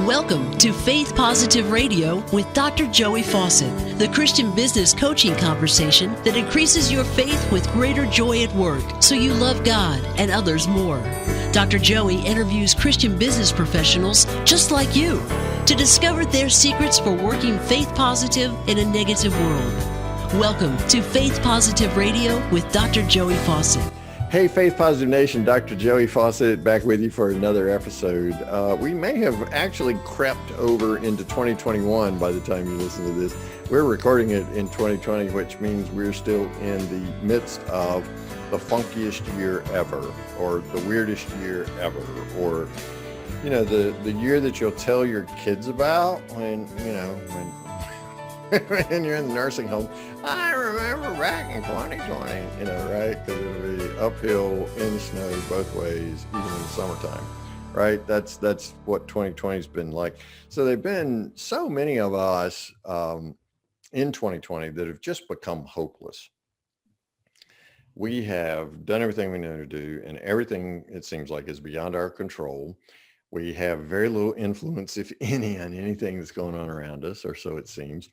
Welcome to Faith Positive Radio with Dr. Joey Fawcett, the Christian business coaching conversation that increases your faith with greater joy at work so you love God and others more. Dr. Joey interviews Christian business professionals just like you to discover their secrets for working faith positive in a negative world. Welcome to Faith Positive Radio with Dr. Joey Fawcett. Hey, Faith Positive Nation, Dr. Joey Fawcett back with you for another episode. We may have actually crept over into 2021 by the time you listen to this. We're recording it in 2020, which means we're still in the midst of the funkiest year ever, or the weirdest year ever, or, you know, the year that you'll tell your kids about when when you're in the nursing home. I remember back in 2020, right? Because it'll be uphill in the snow both ways, even in the summertime, right? That's what 2020 has been like. So there've been so many of us in 2020 that have just become hopeless. We have done everything we know to do, and everything, it seems like, is beyond our control. We have very little influence, if any, on anything that's going on around us, or so it seems.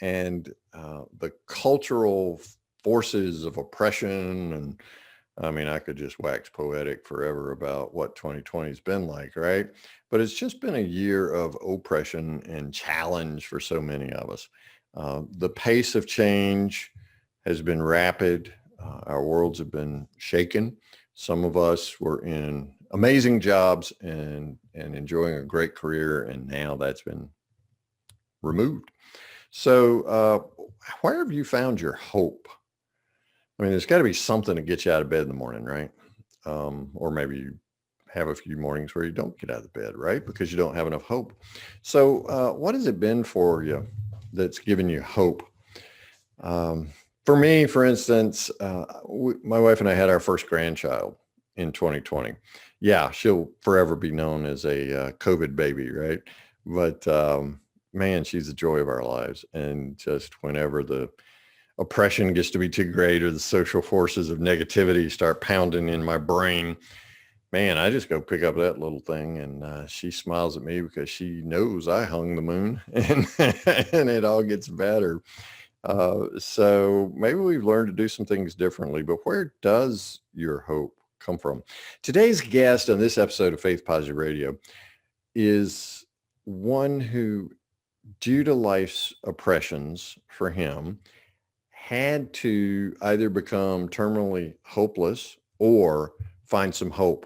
And the cultural forces of oppression, and I mean, I could just wax poetic forever about what 2020 has been like, right? But it's just been a year of oppression and challenge for so many of us. The pace of change has been rapid. Our worlds have been shaken. Some of us were in amazing jobs and enjoying a great career, and now that's been removed. So where have you found your hope? I mean, there's got to be something to get you out of bed in the morning, right? Or maybe you have a few mornings where you don't get out of the bed, right? Because you don't have enough hope. So what has it been for you that's given you hope? For me, for instance, my wife and I had our first grandchild in 2020. Yeah, she'll forever be known as a COVID baby, right? But man, she's the joy of our lives. And just whenever the oppression gets to be too great or the social forces of negativity start pounding in my brain, man, I just go pick up that little thing, and she smiles at me because she knows I hung the moon, and it all gets better. So maybe we've learned to do some things differently, but where does your hope come from? Today's guest on this episode of Faith Positive Radio is one who, due to life's oppressions for him, had to either become terminally hopeless or find some hope.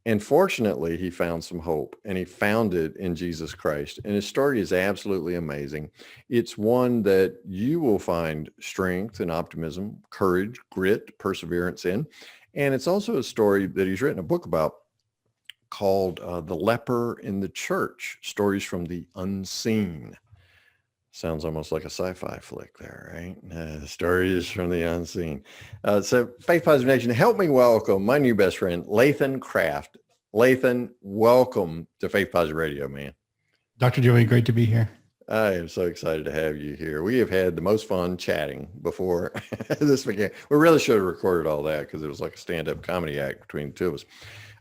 And fortunately, he found some hope, and he found it in Jesus Christ. And his story is absolutely amazing. It's one that you will find strength and optimism, courage, grit, perseverance in. And it's also a story that he's written a book about called The Leper in the Church, Stories from the Unseen. Sounds almost like a sci-fi flick there, right? Stories from the unseen. So Faith Positive Nation, help me welcome my new best friend, Lathan Craft. Lathan, welcome to Faith Positive Radio, man. Dr. Joey, great to be here. I am so excited to have you here. We have had the most fun chatting before this began. We really should have recorded all that because it was like a stand-up comedy act between the two of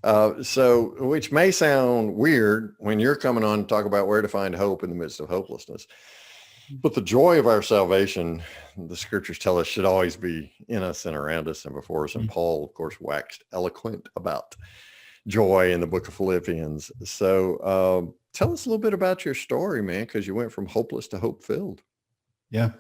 us. So, which may sound weird when you're coming on to talk about where to find hope in the midst of hopelessness. But the joy of our salvation, the scriptures tell us, should always be in us and around us and before us. And Paul, of course, waxed eloquent about joy in the book of Philippians. So tell us a little bit about your story, man, because you went from hopeless to hope-filled. Yeah.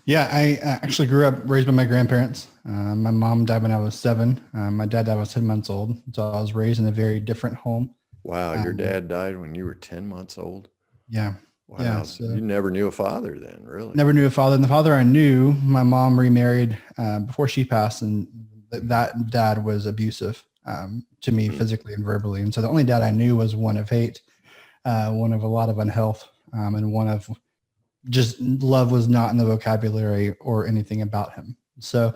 I actually grew up raised by my grandparents. My mom died when I was 7. My dad died when I was 10 months old. So I was raised in a very different home. Wow. Your dad died when you were 10 months old? Yeah. Wow. Yeah, so you never knew a father then, really? Never knew a father. And the father I knew, my mom remarried before she passed, and that dad was abusive to me physically and verbally. And so the only dad I knew was one of hate, one of a lot of unhealth, and one of just love was not in the vocabulary or anything about him. So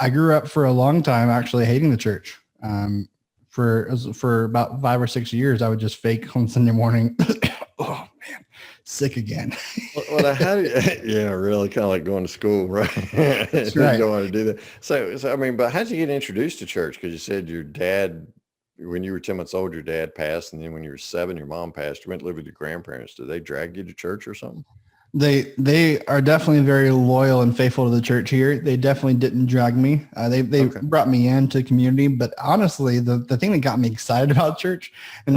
I grew up for a long time actually hating the church. For about 5 or 6 years, I would just fake on Sunday morning. Oh man, sick again. Well, how do you, yeah, really kind of like going to school, right? That's You right. don't want to do that. So I mean, but how'd you get introduced to church? Because you said your dad when you were 10 months old, your dad passed, and then when you were 7, your mom passed. You went to live with your grandparents. Did they drag you to church or something? They are definitely very loyal and faithful to the church here. They definitely didn't drag me. They Okay. brought me into community, but honestly, the thing that got me excited about church, and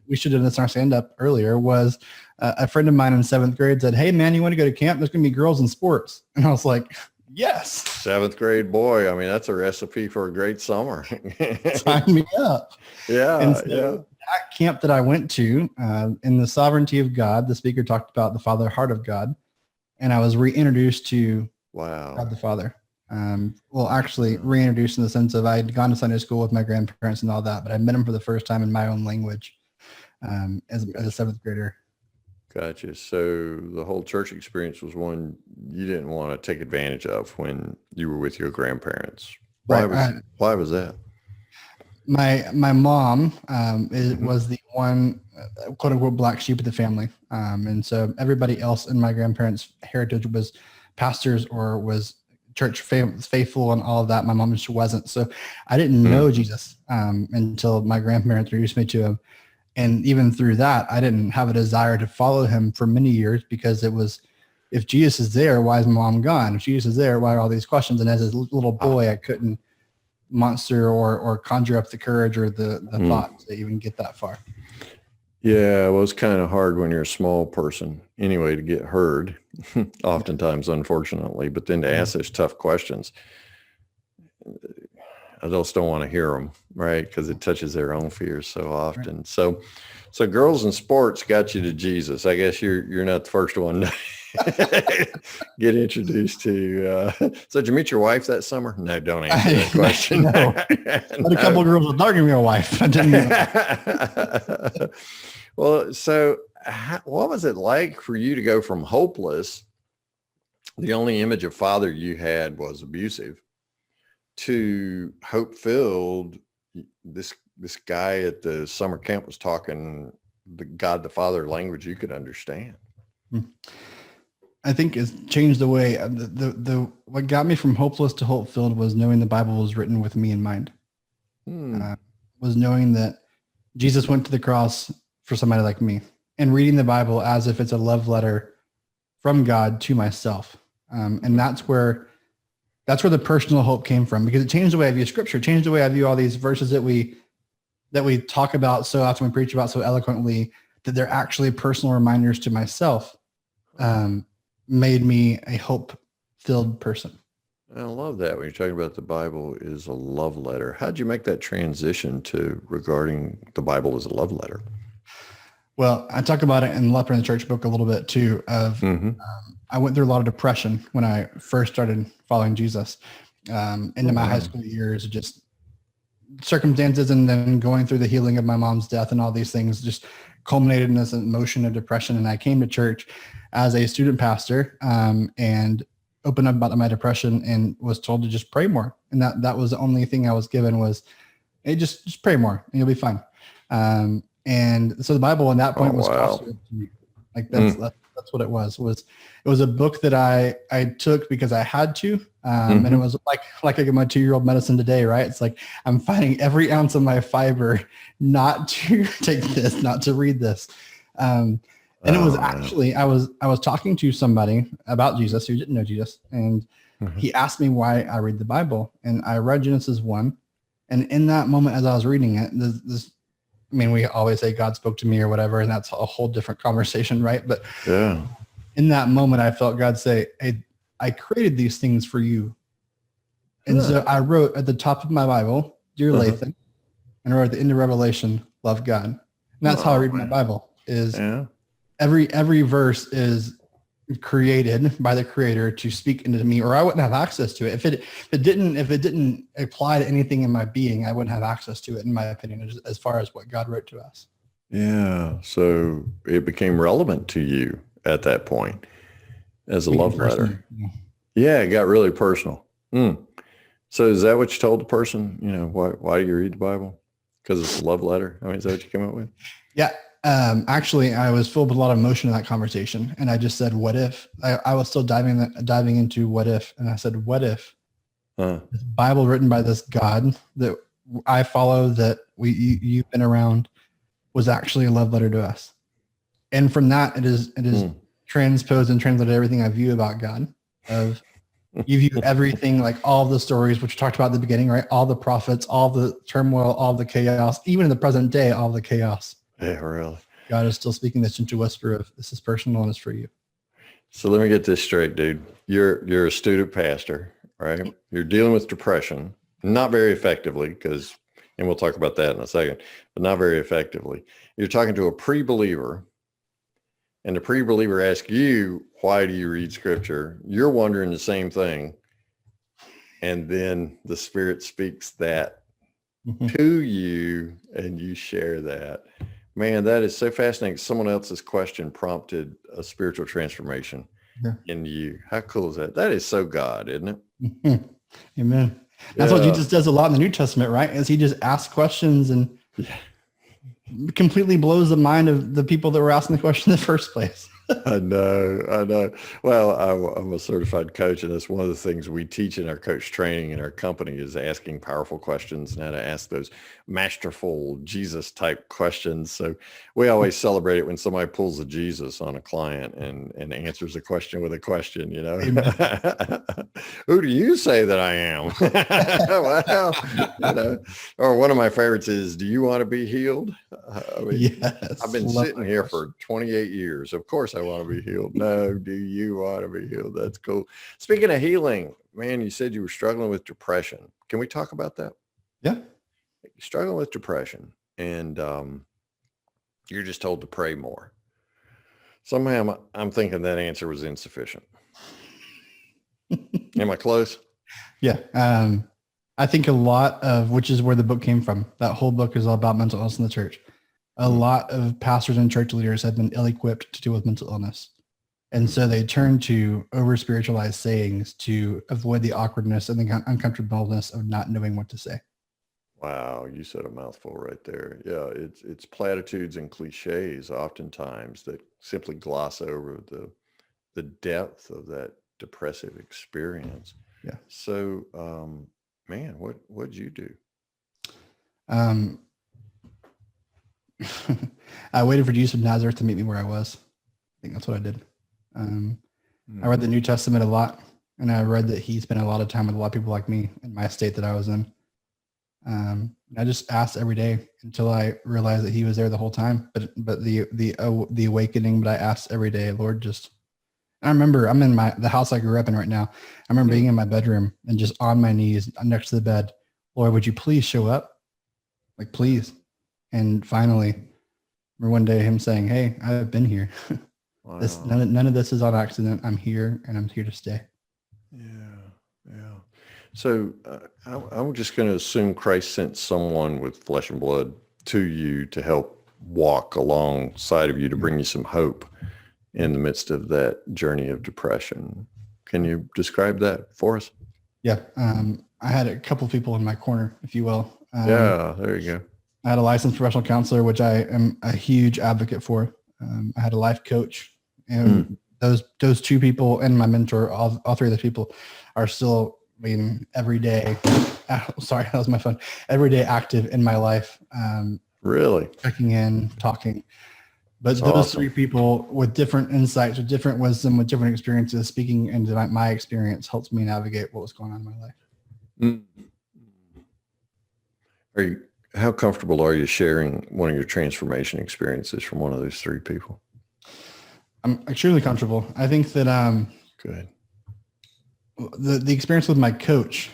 we should have done this in our stand up earlier, was a friend of mine in 7th grade said, "Hey man, you want to go to camp? There's going to be girls in sports." And I was like, "Yes." 7th grade boy. I mean, that's a recipe for a great summer. Sign me up. Yeah. And so that camp that I went to, in the sovereignty of God, the speaker talked about the Father, heart of God, and I was reintroduced to God the Father. Well, actually reintroduced in the sense of I had gone to Sunday school with my grandparents and all that, but I met him for the first time in my own language as a 7th grader. Gotcha. So the whole church experience was one you didn't want to take advantage of when you were with your grandparents. Why was that? My mom was the one quote unquote black sheep of the family, and so everybody else in my grandparents' heritage was pastors or was church faithful and all of that. My mom just wasn't. So I didn't know Jesus until my grandparents introduced me to him. And even through that, I didn't have a desire to follow him for many years because it was, if Jesus is there, why is my mom gone? If Jesus is there, why are all these questions? And as a little boy, I couldn't monster or conjure up the courage or the thought to even get that far. Yeah, well, it's kind of hard when you're a small person anyway to get heard, oftentimes, unfortunately, but then to ask such tough questions, adults don't want to hear them, right? Because it touches their own fears so often. Right. So girls in sports got you to Jesus. I guess you're not the first one to get introduced to. So did you meet your wife that summer? No, don't answer that question. No. But a couple of girls were talking to my wife. I didn't know. Well, so what was it like for you to go from hopeless, the only image of father you had was abusive, to hope-filled? This guy at the summer camp was talking the God the Father language you could understand. I think it's changed the way what got me from hopeless to hope-filled was knowing the Bible was written with me in mind. Was knowing that Jesus went to the cross for somebody like me, and reading the Bible as if it's a love letter from God to myself. And that's where the personal hope came from, because it changed the way I view scripture, changed the way I view all these verses that we talk about so often, we preach about so eloquently, that they're actually personal reminders to myself, made me a hope-filled person. I love that when you're talking about the Bible is a love letter. How'd you make that transition to regarding the Bible as a love letter? Well, I talk about it in Leper in the Church book a little bit too. I went through a lot of depression when I first started following Jesus, into my high school years, just circumstances, and then going through the healing of my mom's death and all these things just culminated in this emotion of depression. And I came to church as a student pastor, and opened up about my depression and was told to just pray more. And that was the only thing I was given was, hey, just pray more and you'll be fine. And so the Bible at that point was to me. Like that's what it was. It was a book that I took because I had to. And it was like I get my 2-year-old medicine today, right? It's like I'm finding every ounce of my fiber not to take this, not to read this. And it was actually, I was talking to somebody about Jesus who didn't know Jesus. And he asked me why I read the Bible. And I read Genesis 1. And in that moment, as I was reading it, we always say God spoke to me or whatever, and that's a whole different conversation, right? But in that moment, I felt God say, hey, I created these things for you. And so I wrote at the top of my Bible, Dear Lathan, and I wrote at the end of Revelation, love God. And that's how I read my Bible, is every verse is created by the Creator to speak into me, or I wouldn't have access to it. If it didn't apply to anything in my being, I wouldn't have access to it, in my opinion, as far as what God wrote to us. Yeah. So it became relevant to you at that point as a love letter. Yeah. It got really personal. So is that what you told the person? Why do you read the Bible? Because it's a love letter. Is that what you came up with? Yeah. Actually, I was filled with a lot of emotion in that conversation, and I just said, what if? I was still diving into what if, and I said, what if the Bible written by this God that I follow that you've been around was actually a love letter to us. And from that, it is transposed and translated everything I view about God. Of you view everything, like all the stories, which we talked about at the beginning, right? All the prophets, all the turmoil, all the chaos, even in the present day, all the chaos. Yeah, really. God is still speaking this into whisper of this is personal and it's for you. So let me get this straight, dude. You're a student pastor, right? You're dealing with depression, not very effectively, and we'll talk about that in a second, but not very effectively. You're talking to a pre-believer, and the pre-believer asks you, why do you read scripture? You're wondering the same thing. And then the Spirit speaks that to you, and you share that. Man, that is so fascinating. Someone else's question prompted a spiritual transformation in you. How cool is that? That is so God, isn't it? Amen. That's what Jesus does a lot in the New Testament, right? Is he just asks questions and completely blows the mind of the people that were asking the question in the first place. I know. Well, I'm a certified coach, and that's one of the things we teach in our coach training in our company is asking powerful questions and how to ask those masterful Jesus type questions. So we always celebrate it when somebody pulls a Jesus on a client and answers a question with a question, you know. Who do you say that I am? Well, you know, or one of my favorites is, do you want to be healed? Yes, I've been sitting here for 28 years. Of course I want to be healed. No, do you want to be healed? That's cool. Speaking of healing, man, you said you were struggling with depression. Can we talk about that? Yeah. Struggling with depression, and you're just told to pray more. Somehow I'm thinking that answer was insufficient. Am I close? Yeah. I think a lot of, which is where the book came from. That whole book is all about mental illness in the church. A lot of pastors and church leaders have been ill-equipped to deal with mental illness. And so they turn to over-spiritualized sayings to avoid the awkwardness and the uncomfortableness of not knowing what to say. Wow, you said a mouthful right there. Yeah, it's platitudes and cliches oftentimes that simply gloss over the depth of that depressive experience. Yeah. So, man, what'd you do? I waited for Jesus of Nazareth to meet me where I was. I think that's what I did. I read the New Testament a lot, and I read that he spent a lot of time with a lot of people like me in my state that I was in. I just asked every day until I realized that he was there the whole time. But the awakening, but I asked every day, Lord, I remember I'm in the house I grew up in right now. I remember being in my bedroom and just on my knees next to the bed. Lord, would you please show up? Like, please. And finally, remember one day him saying, hey, I've been here. Wow. None of this is on accident. I'm here and I'm here to stay. Yeah. So I'm just going to assume Christ sent someone with flesh and blood to you to help walk alongside of you to bring you some hope in the midst of that journey of depression. Can you describe that for us? Yeah. I had a couple of people in my corner, if you will. Yeah, there you go. I had a licensed professional counselor, which I am a huge advocate for. I had a life coach, and those two people and my mentor, all three of those people are still, every day. Sorry, that was my phone. Every day active in my life. Really? Checking in, talking. But That's those awesome. three people with different insights, with different wisdom, with different experiences, speaking into my experience helps me navigate what was going on in my life. How comfortable are you sharing one of your transformation experiences from one of those three people? I'm extremely comfortable. I think that Good. The experience with my coach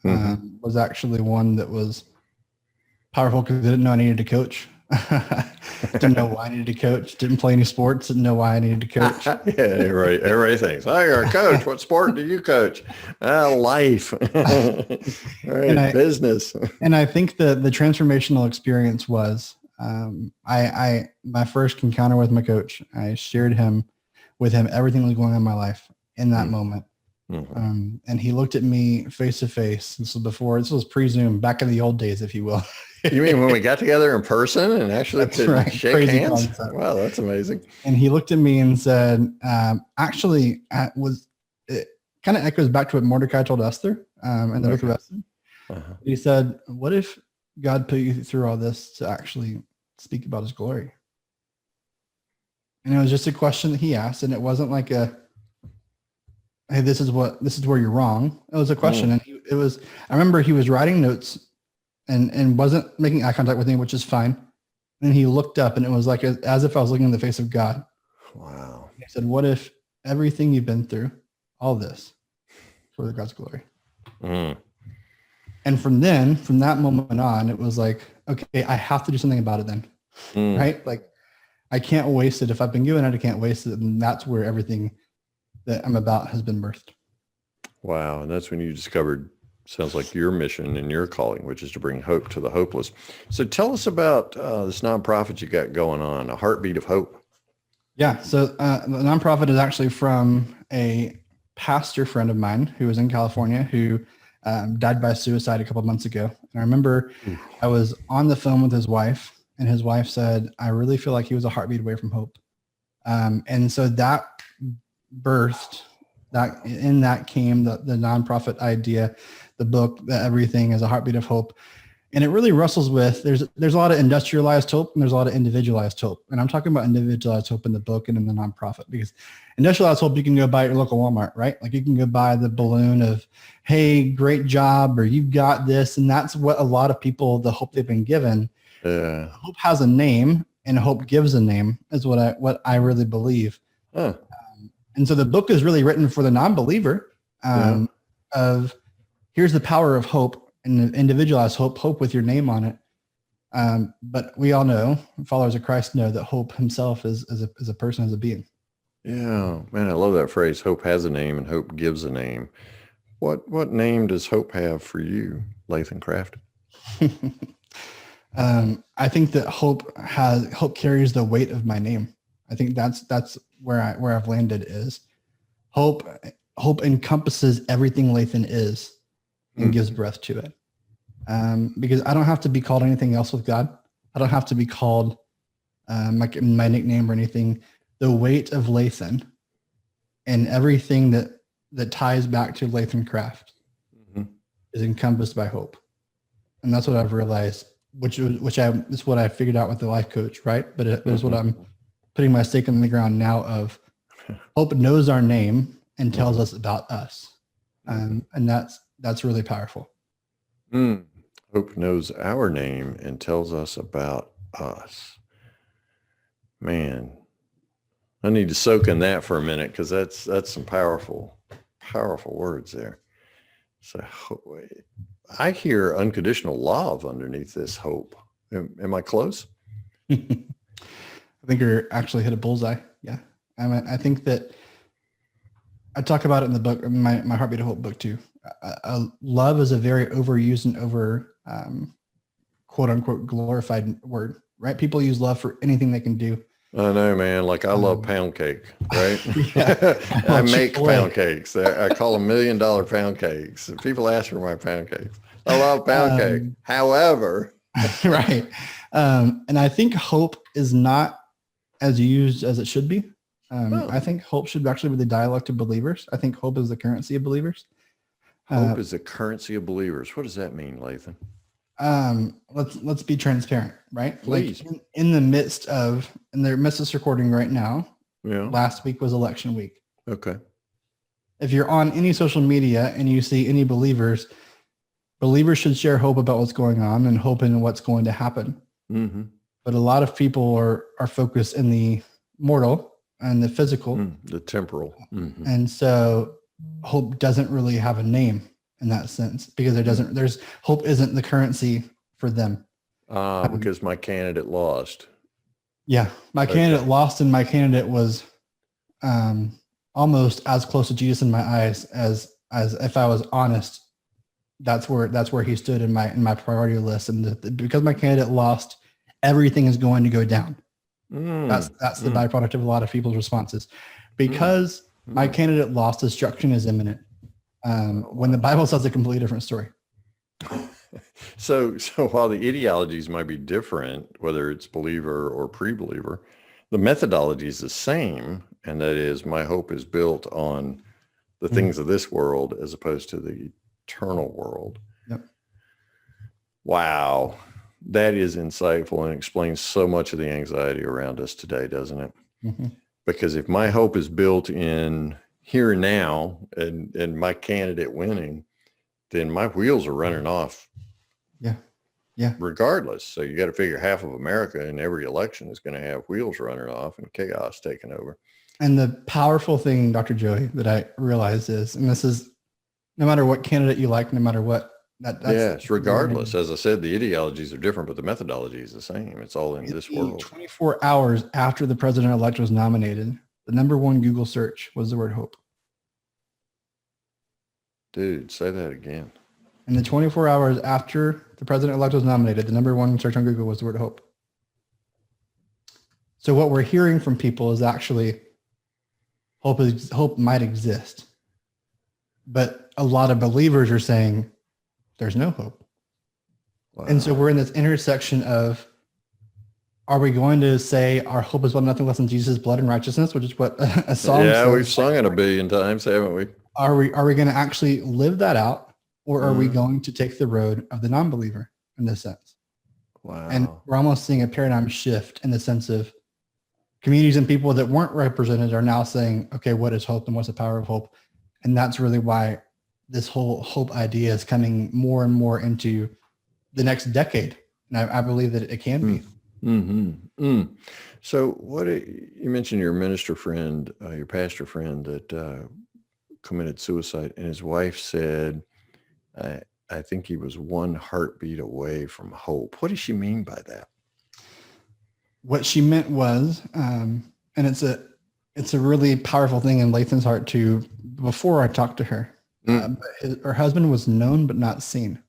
was actually one that was powerful because I didn't know I needed to coach. Didn't know why I needed to coach. Didn't play any sports. Didn't know why I needed to coach. Yeah, everybody thinks, oh, you're a coach. What sport do you coach? Life. Right, business. And I think the transformational experience was my first encounter with my coach. I shared with him everything that was going on in my life in that moment. And he looked at me face to face. This was pre-Zoom, back in the old days, if you will. You mean when we got together in person and actually could shake Crazy hands? concept. Wow, that's amazing. And he looked at me and said, it kind of echoes back to what Mordecai told Esther in the book of Esther. He said, what if God put you through all this to actually speak about his glory? And it was just a question that he asked, and it wasn't like a, hey, this is where you're wrong. It was a question. And I remember he was writing notes and wasn't making eye contact with me, which is fine. And he looked up, and it was like as if I was looking in the face of God. Wow. He said, what if everything you've been through, all this, for the God's glory? And from that moment on, it was like, okay, I have to do something about it then. Right? Like, I can't waste it. If I've been given it, I can't waste it. And that's where everything that I'm about has been birthed. Wow. And that's when you discovered, sounds like, your mission and your calling, which is to bring hope to the hopeless. So tell us about this nonprofit you got going on, A Heartbeat of Hope. Yeah. So the nonprofit is actually from a pastor friend of mine who was in California who died by suicide a couple of months ago. And I remember I was on the phone with his wife, and his wife said, I really feel like he was a heartbeat away from hope. And so that birthed, that in that came the nonprofit idea, the book, that everything is a heartbeat of hope. And it really wrestles with, there's a lot of industrialized hope and there's a lot of individualized hope. And I'm talking about individualized hope in the book and in the nonprofit, because industrialized hope, you can go buy at your local Walmart, right? Like you can go buy the balloon of, hey, great job, or you've got this. And that's what a lot of people, the hope they've been given. Hope has a name, and hope gives a name, is what I really believe. And so the book is really written for the non-believer of here's the power of hope, and individualized hope with your name on it. But we all know, followers of Christ know, that hope himself is a person, as a being. Yeah, man, I love that phrase. Hope has a name and hope gives a name. What name does hope have for you, Lathan Craft? I think that hope carries the weight of my name. I think that's where I've landed is hope encompasses everything Lathan is and gives breath to it. Because I don't have to be called anything else with God. I don't have to be called my nickname or anything. The weight of Lathan and everything that ties back to Lathan Craft is encompassed by hope. And that's what I've realized, which is what I figured out with the life coach, right? But it was what I'm putting my stake in the ground now of. Hope knows our name and tells us about us. And that's really powerful. Hope knows our name and tells us about us. Man, I need to soak in that for a minute, because that's some powerful words there. So I hear unconditional love underneath this hope. Am I close? I think you're actually hit a bullseye. Yeah. I think that I talk about it in the book, my Heartbeat of Hope book too. Love is a very overused and over quote unquote glorified word, right? People use love for anything they can do. I know, man. Like I love pound cake, right? I make pound cakes. I call them $1 million pound cakes. People ask for my pound cakes. I love pound cake. However, right. And I think hope is not as used as it should be. I think hope should actually be the dialect of believers. I think hope is the currency of believers. Hope is the currency of believers. What does that mean, Lathan? Let's be transparent, right? Please. Like in the midst of, and they're midst of this recording right now. Yeah. Last week was election week. Okay. If you're on any social media and you see any believers should share hope about what's going on and hope in what's going to happen. But a lot of people are focused in the mortal and the physical, the temporal. And so hope doesn't really have a name in that sense, because there's hope isn't the currency for them. Because my candidate lost. Yeah. My candidate lost, and my candidate was almost as close to Jesus in my eyes as if I was honest. That's where he stood in my priority list. And because my candidate lost, everything is going to go down. That's the byproduct of a lot of people's responses. Because my candidate lost, destruction is imminent. When the Bible says a completely different story. So while the ideologies might be different, whether it's believer or pre-believer, the methodology is the same. And that is, my hope is built on the things of this world as opposed to the eternal world. Yep. Wow. That is insightful and explains so much of the anxiety around us today, doesn't it? Mm-hmm. Because if my hope is built in here and now and my candidate winning, then my wheels are running off. Yeah. Yeah. Regardless. So you got to figure half of America in every election is going to have wheels running off and chaos taking over. And the powerful thing, Dr. Joey, that I realized is, and this is no matter what candidate you like, no matter what, yes, regardless. As I said, the ideologies are different, but the methodology is the same. It's all in this world. 24 hours after the president-elect was nominated, the number one Google search was the word hope. Dude, say that again. In the 24 hours after the president-elect was nominated, the number one search on Google was the word hope. So what we're hearing from people is actually hope might exist. But a lot of believers are saying there's no hope. Wow. And so we're in this intersection of, are we going to say our hope is about nothing less than Jesus' blood and righteousness, which is what a song says? Yeah, we've sung it a billion times, haven't we? Are we going to actually live that out, or are we going to take the road of the non-believer in this sense? Wow. And we're almost seeing a paradigm shift in the sense of communities and people that weren't represented are now saying, okay, what is hope and what's the power of hope? And that's really why this whole hope idea is coming more and more into the next decade. And I believe that it can be. Mm-hmm. Mm. So what you mentioned your minister friend, your pastor friend that committed suicide, and his wife said, I think he was one heartbeat away from hope. What does she mean by that? What she meant was, and it's a really powerful thing in Lathan's heart too. Before I talked to her, her husband was known but not seen.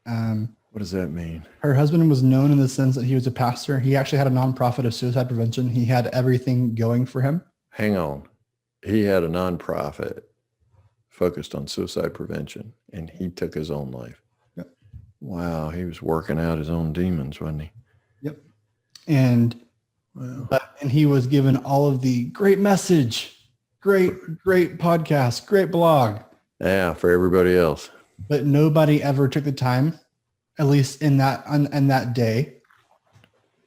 What does that mean? Her husband was known in the sense that he was a pastor. He actually had a nonprofit of suicide prevention. He had everything going for him. Hang on. He had a nonprofit focused on suicide prevention, and he took his own life. Yep. Wow. He was working out his own demons, wasn't he? Yep. And he was given all of the great message, great podcast, great blog. Yeah, for everybody else. But nobody ever took the time, at least in that day,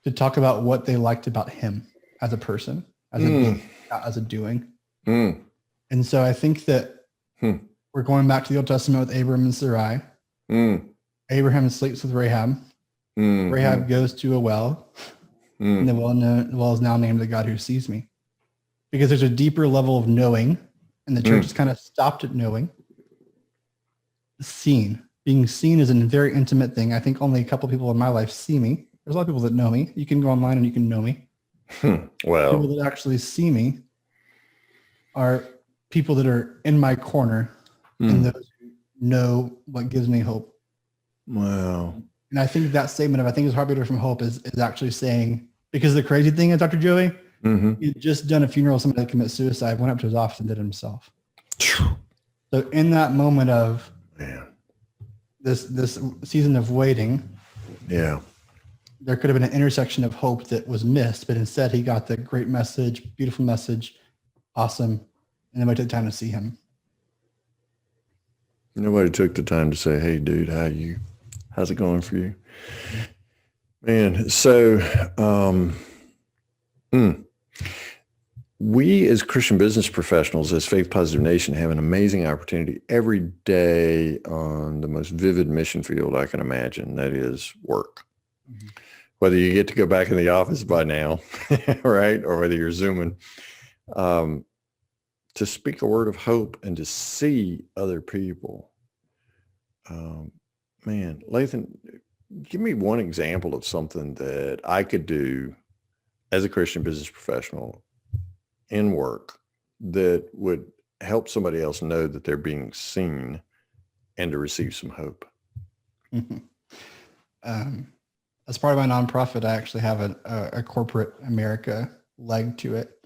to talk about what they liked about him as a person, as a being, not as a doing. And so I think that we're going back to the Old Testament with Abram and Sarai. Abraham sleeps with Rahab. Rahab goes to a well. And the well is now named the God Who Sees Me. Because there's a deeper level of knowing, and the church has kind of stopped at knowing. Being seen is a very intimate thing. I think only a couple people in my life see me. There's a lot of people that know me. You can go online and you can know me. Well, people that actually see me are people that are in my corner and those who know what gives me hope. Wow. And I think that statement of, I think it's heartbeat from hope is actually saying, because the crazy thing is, Dr. Joey, he'd just done a funeral of somebody that committed suicide, went up to his office and did it himself. So in that moment of this season of waiting, there could have been an intersection of hope that was missed, but instead he got the great message, beautiful message, awesome, and nobody took time to see him. Nobody took the time to say, hey, dude, how's it going for you? Man, so we as Christian business professionals, as Faith Positive Nation, have an amazing opportunity every day on the most vivid mission field I can imagine, that is work. Whether you get to go back in the office by now, right, or whether you're Zooming, to speak a word of hope and to see other people. Man, Lathan, give me one example of something that I could do as a Christian business professional in work that would help somebody else know that they're being seen and to receive some hope. As part of my nonprofit, I actually have a corporate America leg to it,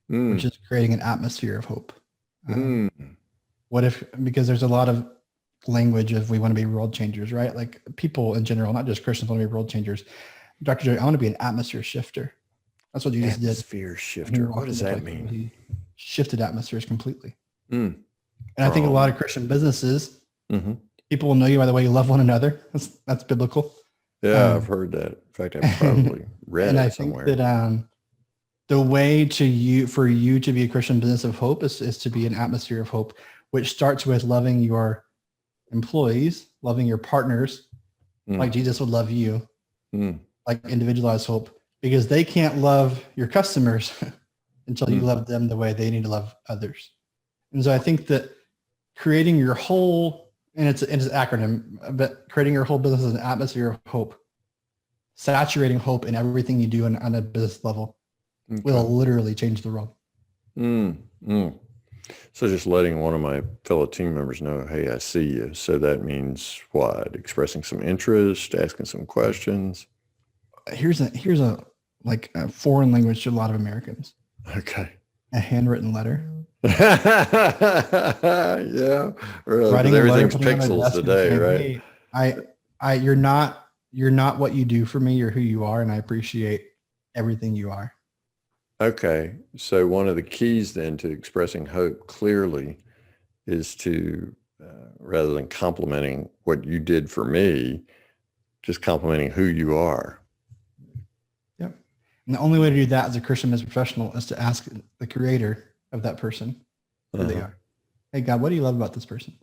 which is creating an atmosphere of hope. What if, because there's a lot of language of we want to be world changers, right? Like people in general, not just Christians, want to be world changers. Dr. Joey, I want to be an atmosphere shifter. That's what Jesus did. Atmosphere shifter. What does that mean? He shifted atmospheres completely. And I think a lot of Christian businesses People will know you by the way you love one another. That's biblical. Yeah, I've heard that. In fact, I've probably read and it I somewhere. think that the way for you to be a Christian business of hope is to be an atmosphere of hope, which starts with loving your employees, loving your partners, like Jesus would love you, like individualized hope, because they can't love your customers until you love them the way they need to love others. And so I think that creating your whole, and it's an acronym, but creating your whole business as an atmosphere of hope, saturating hope in everything you do on a business level will literally change the world. So just letting one of my fellow team members know, hey, I see you. So that means what? Expressing some interest, asking some questions. Here's a like a foreign language to a lot of Americans. Okay. A handwritten letter. Yeah. Really. Writing Everything's pixels today, saying, right? Hey, you're not what you do for me. You're who you are, and I appreciate everything you are. Okay. So one of the keys then to expressing hope clearly is to, rather than complimenting what you did for me, just complimenting who you are. Yep. And the only way to do that as a Christian business professional is to ask the creator of that person who they are. Hey, God, what do you love about this person?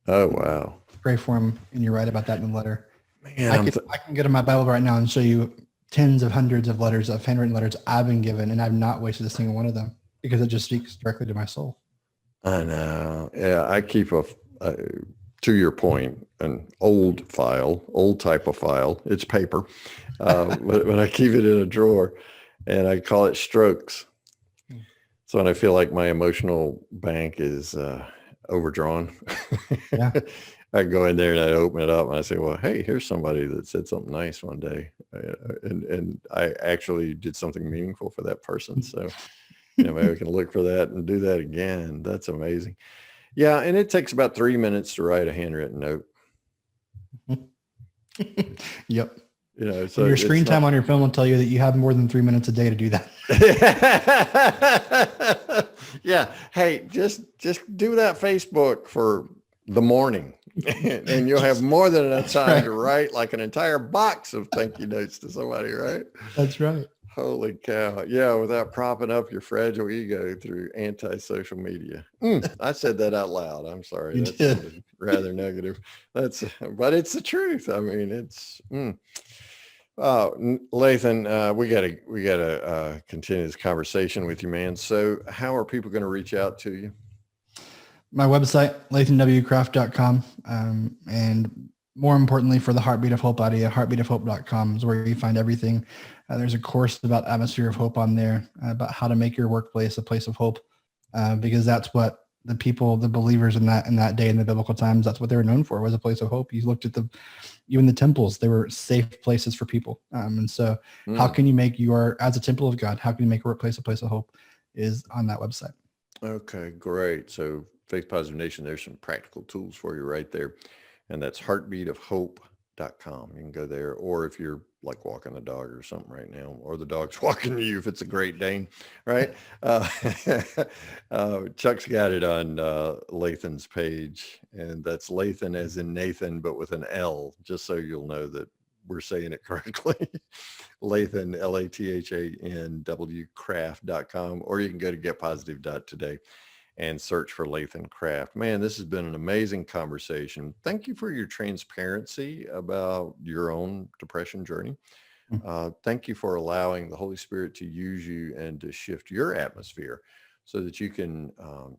Oh, wow. Pray for him, and you write about that in the letter. Man, I can go to my Bible right now and show you tens of hundreds of letters of handwritten letters I've been given, and I've not wasted a single one of them because it just speaks directly to my soul. I know. Yeah, I keep to your point, an old type of file. It's paper, but I keep it in a drawer, and I call it strokes. So when I feel like my emotional bank is overdrawn, Yeah. I go in there and I open it up and I say, well, hey, here's somebody that said something nice one day. And I actually did something meaningful for that person. So, maybe we can look for that and do that again. That's amazing. Yeah. And it takes about 3 minutes to write a handwritten note. Yep. So your screen time on your phone will tell you that you have more than 3 minutes a day to do that. Yeah. Hey, just do that Facebook for the morning and you'll have more than enough time to write like an entire box of thank you notes to somebody, right? That's right. Holy cow. Yeah. Without propping up your fragile ego through anti-social media. I said that out loud. I'm sorry. You That did. sounded rather negative. But it's the truth. I mean, it's, Lathan, we gotta continue this conversation with you, man. So how are people going to reach out to you? My website, lathanwcraft.com. And more importantly, for the Heartbeat of Hope idea, heartbeatofhope.com is where you find everything. There's a course about atmosphere of hope on there, about how to make your workplace a place of hope, because that's what the people, the believers in that day in the biblical times, that's what they were known for, was a place of hope. You looked at even the temples, they were safe places for people. And so how can you make as a temple of God, how can you make your workplace a place of hope is on that website. Okay, great. So Faith Positive Nation, there's some practical tools for you right there. And that's heartbeatofhope.com. You can go there, or if you're like walking the dog or something right now, or the dog's walking you if it's a Great Dane, right? Chuck's got it on Lathan's page, and that's Lathan as in Nathan, but with an L, just so you'll know that we're saying it correctly. Lathan, LATHANW craft.com, or you can go to getpositive.today and search for Lathan Craft. Man, this has been an amazing conversation. Thank you for your transparency about your own depression journey. Thank you for allowing the Holy Spirit to use you and to shift your atmosphere so that you can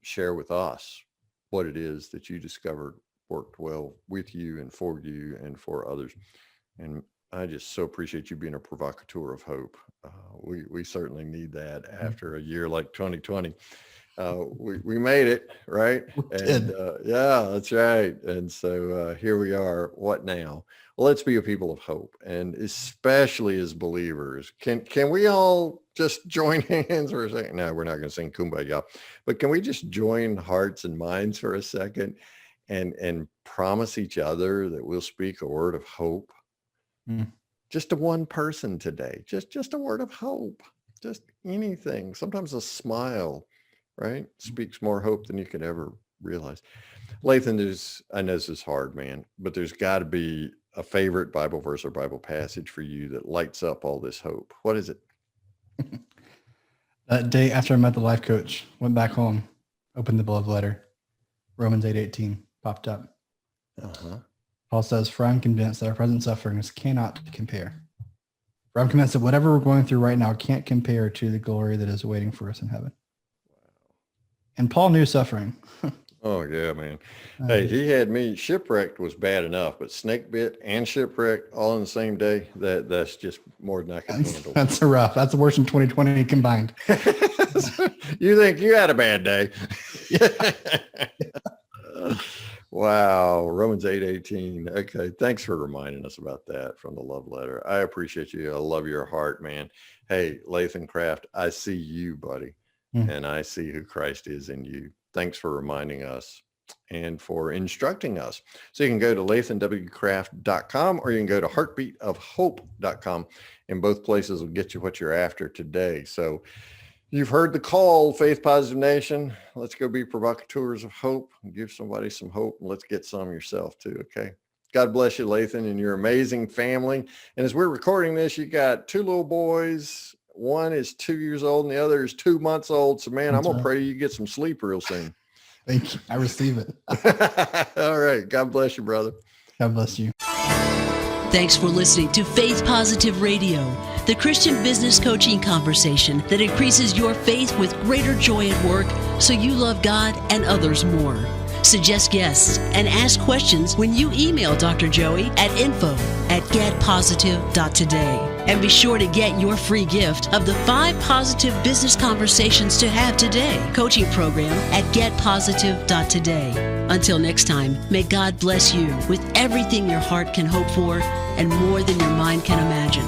share with us what it is that you discovered worked well with you and for others. And I just so appreciate you being a provocateur of hope. We certainly need that after a year like 2020. We made it, right? And yeah, that's right. And so here we are. What now? Well, let's be a people of hope, and especially as believers. Can we all just join hands for a second? No, we're not going to sing Kumbaya, but can we just join hearts and minds for a second and promise each other that we'll speak a word of hope? Just to one person today, just a word of hope, just anything. Sometimes a smile, right, speaks more hope than you could ever realize. Lathan, I know this is hard, man, but there's got to be a favorite Bible verse or Bible passage for you that lights up all this hope. What is it? That day after I met the life coach, went back home, opened the beloved letter. Romans 8:18 popped up. Uh-huh. Paul says, "For I'm convinced that our present sufferings cannot compare. For I'm convinced that whatever we're going through right now can't compare to the glory that is waiting for us in heaven." And Paul knew suffering. Oh yeah, man. Hey, he had me shipwrecked was bad enough, but snake bit and shipwrecked all in the same day. That's just more than I can handle. That's rough. That's worse than 2020 combined. You think you had a bad day? Wow. Romans 8:18. Okay. Thanks for reminding us about that from the love letter. I appreciate you. I love your heart, man. Hey, Lathan Craft, I see you, buddy, and I see who Christ is in you. Thanks for reminding us and for instructing us. So you can go to lathanwcraft.com or you can go to heartbeatofhope.com, and both places will get you what you're after today. So you've heard the call, Faith Positive Nation. Let's go be provocateurs of hope and give somebody some hope, and let's get some yourself too, okay? God bless you, Lathan, and your amazing family. And as we're recording this, you got 2 little boys. One is 2 years old and the other is 2 months old. So, man, I'm going to pray you get some sleep real soon. Thank you. I receive it. All right. God bless you, brother. God bless you. Thanks for listening to Faith Positive Radio, the Christian business coaching conversation that increases your faith with greater joy at work so you love God and others more. Suggest guests and ask questions when you email Dr. Joey at info@getpositive.today. And be sure to get your free gift of the 5 positive business conversations to have today coaching program at getpositive.today. Until next time, may God bless you with everything your heart can hope for and more than your mind can imagine.